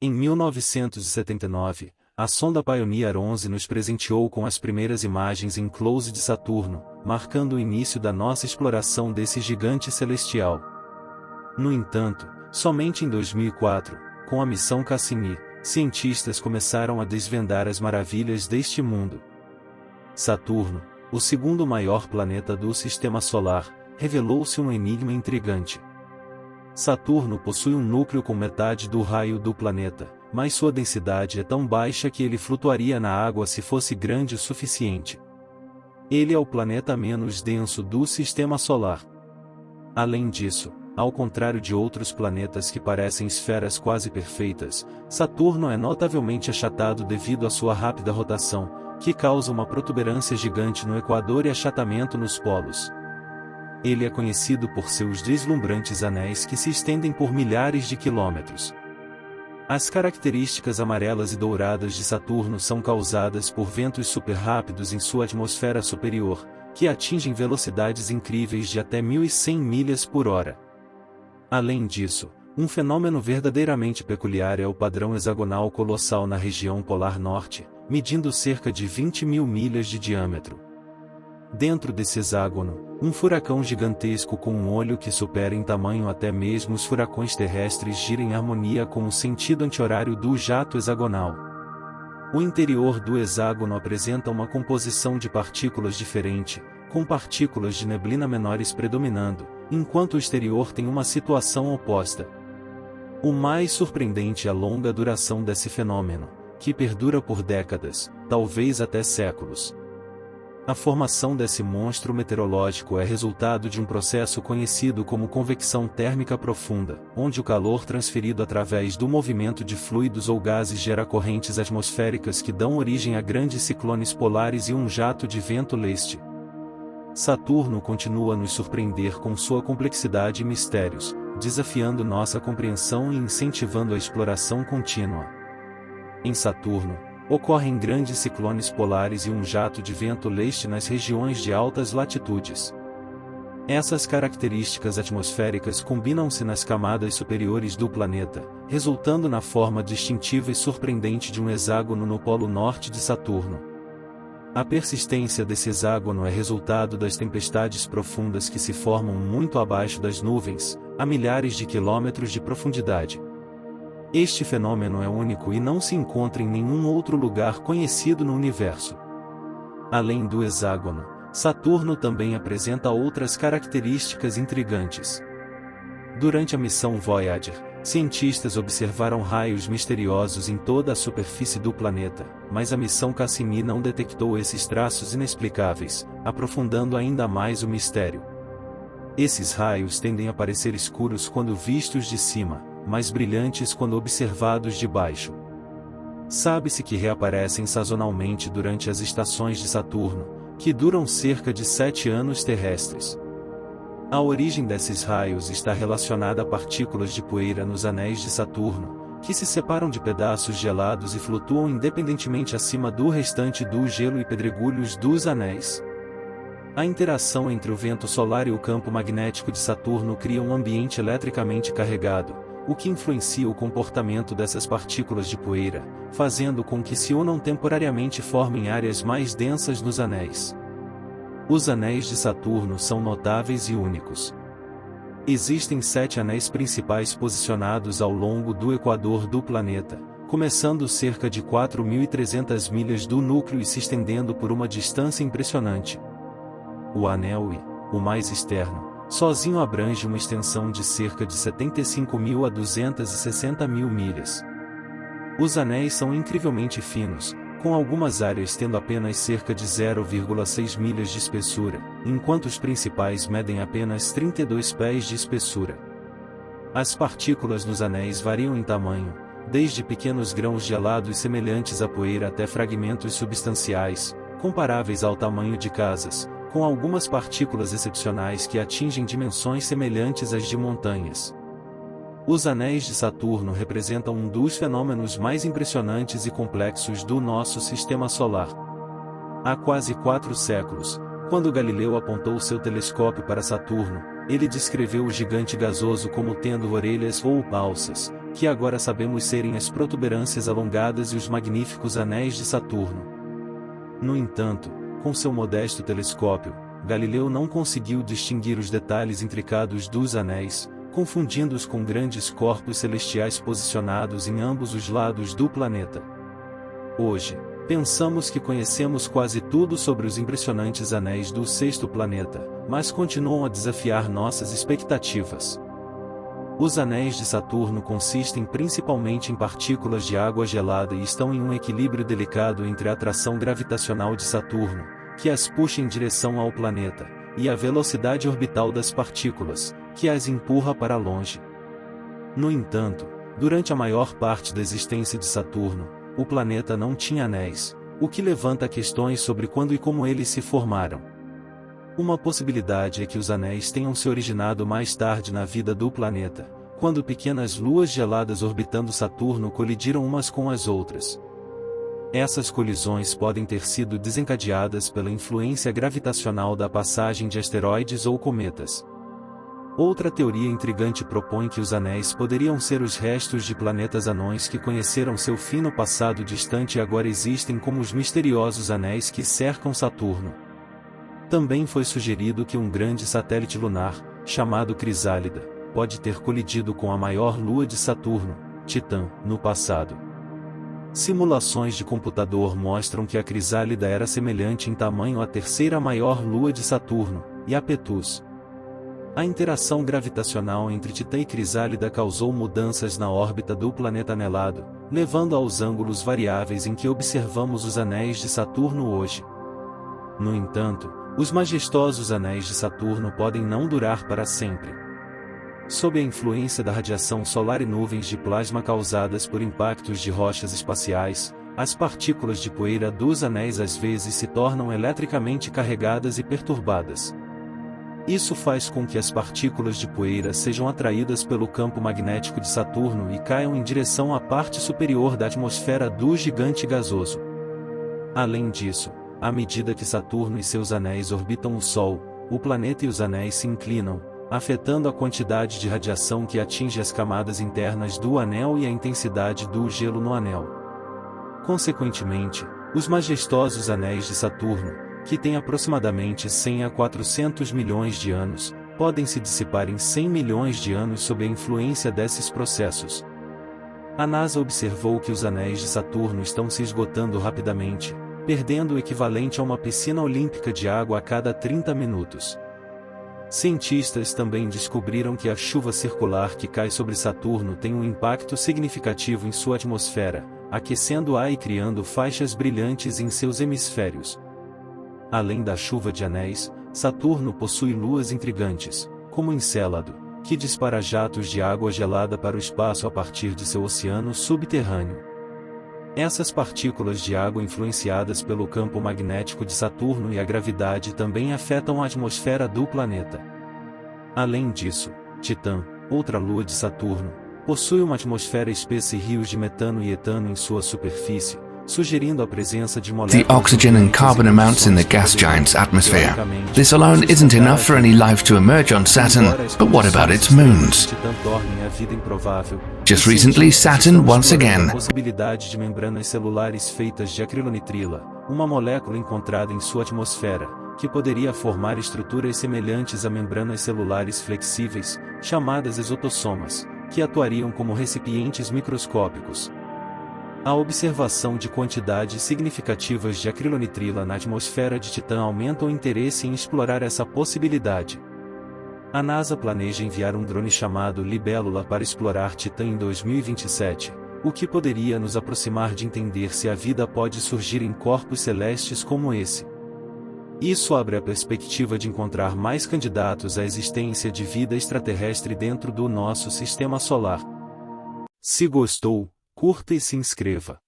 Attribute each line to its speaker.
Speaker 1: Em 1979, a sonda Pioneer 11 nos presenteou com as primeiras imagens em close de Saturno, marcando o início da nossa exploração desse gigante celestial. No entanto, somente em 2004, com a missão Cassini, cientistas começaram a desvendar as maravilhas deste mundo. Saturno, o segundo maior planeta do Sistema Solar, revelou-se um enigma intrigante. Saturno possui um núcleo com metade do raio do planeta, mas sua densidade é tão baixa que ele flutuaria na água se fosse grande o suficiente. Ele é o planeta menos denso do Sistema Solar. Além disso, ao contrário de outros planetas que parecem esferas quase perfeitas, Saturno é notavelmente achatado devido à sua rápida rotação, que causa uma protuberância gigante no equador e achatamento nos polos. Ele é conhecido por seus deslumbrantes anéis que se estendem por milhares de quilômetros. As características amarelas e douradas de Saturno são causadas por ventos superrápidos em sua atmosfera superior, que atingem velocidades incríveis de até 1.100 milhas por hora. Além disso, um fenômeno verdadeiramente peculiar é o padrão hexagonal colossal na região polar norte, medindo cerca de 20.000 milhas de diâmetro. Dentro desse hexágono, um furacão gigantesco com um olho que supera em tamanho até mesmo os furacões terrestres gira em harmonia com o sentido anti-horário do jato hexagonal. O interior do hexágono apresenta uma composição de partículas diferente, com partículas de neblina menores predominando, enquanto o exterior tem uma situação oposta. O mais surpreendente é a longa duração desse fenômeno, que perdura por décadas, talvez até séculos. A formação desse monstro meteorológico é resultado de um processo conhecido como convecção térmica profunda, onde o calor transferido através do movimento de fluidos ou gases gera correntes atmosféricas que dão origem a grandes ciclones polares e um jato de vento leste. Saturno continua a nos surpreender com sua complexidade e mistérios, desafiando nossa compreensão e incentivando a exploração contínua. Em Saturno, ocorrem grandes ciclones polares e um jato de vento leste nas regiões de altas latitudes. Essas características atmosféricas combinam-se nas camadas superiores do planeta, resultando na forma distintiva e surpreendente de um hexágono no polo norte de Saturno. A persistência desse hexágono é resultado das tempestades profundas que se formam muito abaixo das nuvens, a milhares de quilômetros de profundidade. Este fenômeno é único e não se encontra em nenhum outro lugar conhecido no universo. Além do hexágono, Saturno também apresenta outras características intrigantes. Durante a missão Voyager, cientistas observaram raios misteriosos em toda a superfície do planeta, mas a missão Cassini não detectou esses traços inexplicáveis, aprofundando ainda mais o mistério. Esses raios tendem a parecer escuros quando vistos de cima, mas brilhantes quando observados de baixo. Sabe-se que reaparecem sazonalmente durante as estações de Saturno, que duram cerca de 7 anos terrestres. A origem desses raios está relacionada a partículas de poeira nos anéis de Saturno, que se separam de pedaços gelados e flutuam independentemente acima do restante do gelo e pedregulhos dos anéis. A interação entre o vento solar e o campo magnético de Saturno cria um ambiente eletricamente carregado, o que influencia o comportamento dessas partículas de poeira, fazendo com que se unam temporariamente e formem áreas mais densas nos anéis. Os anéis de Saturno são notáveis e únicos. Existem 7 anéis principais posicionados ao longo do equador do planeta, começando cerca de 4.300 milhas do núcleo e se estendendo por uma distância impressionante. O anel I, o mais externo, sozinho abrange uma extensão de cerca de 75.000 a 260.000 milhas. Os anéis são incrivelmente finos, com algumas áreas tendo apenas cerca de 0,6 milhas de espessura, enquanto os principais medem apenas 32 pés de espessura. As partículas nos anéis variam em tamanho, desde pequenos grãos gelados semelhantes à poeira até fragmentos substanciais, comparáveis ao tamanho de casas, com algumas partículas excepcionais que atingem dimensões semelhantes às de montanhas. Os anéis de Saturno representam um dos fenômenos mais impressionantes e complexos do nosso sistema solar. Há quase 4 séculos, quando Galileu apontou seu telescópio para Saturno, ele descreveu o gigante gasoso como tendo orelhas ou balsas, que agora sabemos serem as protuberâncias alongadas e os magníficos anéis de Saturno. No entanto, com seu modesto telescópio, Galileu não conseguiu distinguir os detalhes intricados dos anéis, confundindo-os com grandes corpos celestiais posicionados em ambos os lados do planeta. Hoje, pensamos que conhecemos quase tudo sobre os impressionantes anéis do sexto planeta, mas continuam a desafiar nossas expectativas. Os anéis de Saturno consistem principalmente em partículas de água gelada e estão em um equilíbrio delicado entre a atração gravitacional de Saturno, que as puxa em direção ao planeta, e a velocidade orbital das partículas, que as empurra para longe. No entanto, durante a maior parte da existência de Saturno, o planeta não tinha anéis, o que levanta questões sobre quando e como eles se formaram. Uma possibilidade é que os anéis tenham se originado mais tarde na vida do planeta, quando pequenas luas geladas orbitando Saturno colidiram umas com as outras. Essas colisões podem ter sido desencadeadas pela influência gravitacional da passagem de asteroides ou cometas. Outra teoria intrigante propõe que os anéis poderiam ser os restos de planetas anões que conheceram seu fim no passado distante e agora existem como os misteriosos anéis que cercam Saturno. Também foi sugerido que um grande satélite lunar, chamado Crisálida, pode ter colidido com a maior lua de Saturno, Titã, no passado. Simulações de computador mostram que a Crisálida era semelhante em tamanho à terceira maior lua de Saturno, Iapetus. A interação gravitacional entre Titã e Crisálida causou mudanças na órbita do planeta anelado, levando aos ângulos variáveis em que observamos os anéis de Saturno hoje. No entanto, os majestosos anéis de Saturno podem não durar para sempre. Sob a influência da radiação solar e nuvens de plasma causadas por impactos de rochas espaciais, as partículas de poeira dos anéis às vezes se tornam eletricamente carregadas e perturbadas. Isso faz com que as partículas de poeira sejam atraídas pelo campo magnético de Saturno e caiam em direção à parte superior da atmosfera do gigante gasoso. Além disso, à medida que Saturno e seus anéis orbitam o Sol, o planeta e os anéis se inclinam, afetando a quantidade de radiação que atinge as camadas internas do anel e a intensidade do gelo no anel. Consequentemente, os majestosos anéis de Saturno, que têm aproximadamente 100 a 400 milhões de anos, podem se dissipar em 100 milhões de anos sob a influência desses processos. A NASA observou que os anéis de Saturno estão se esgotando rapidamente, perdendo o equivalente a uma piscina olímpica de água a cada 30 minutos. Cientistas também descobriram que a chuva circular que cai sobre Saturno tem um impacto significativo em sua atmosfera, aquecendo-a e criando faixas brilhantes em seus hemisférios. Além da chuva de anéis, Saturno possui luas intrigantes, como Encélado, que dispara jatos de água gelada para o espaço a partir de seu oceano subterrâneo. Essas partículas de água influenciadas pelo campo magnético de Saturno e a gravidade também afetam a atmosfera do planeta. Além disso, Titã, outra lua de Saturno, possui uma atmosfera espessa e rios de metano e etano em sua superfície, sugerindo a presença de moléculas
Speaker 2: the oxygen and carbon amounts in the gas giant's atmosphere. This alone isn't enough for any life to emerge on Saturn, but what about its moons? Just recently, Saturn once again.
Speaker 1: A possibilidade de membranas celulares feitas de acrilonitrila, uma molécula encontrada em sua atmosfera, que poderia formar estruturas semelhantes a membranas celulares flexíveis, chamadas exotossomas, que atuariam como recipientes microscópicos. A observação de quantidades significativas de acrilonitrila na atmosfera de Titã aumenta o interesse em explorar essa possibilidade. A NASA planeja enviar um drone chamado Libélula para explorar Titã em 2027, o que poderia nos aproximar de entender se a vida pode surgir em corpos celestes como esse. Isso abre a perspectiva de encontrar mais candidatos à existência de vida extraterrestre dentro do nosso sistema solar. Se gostou, curta e se inscreva.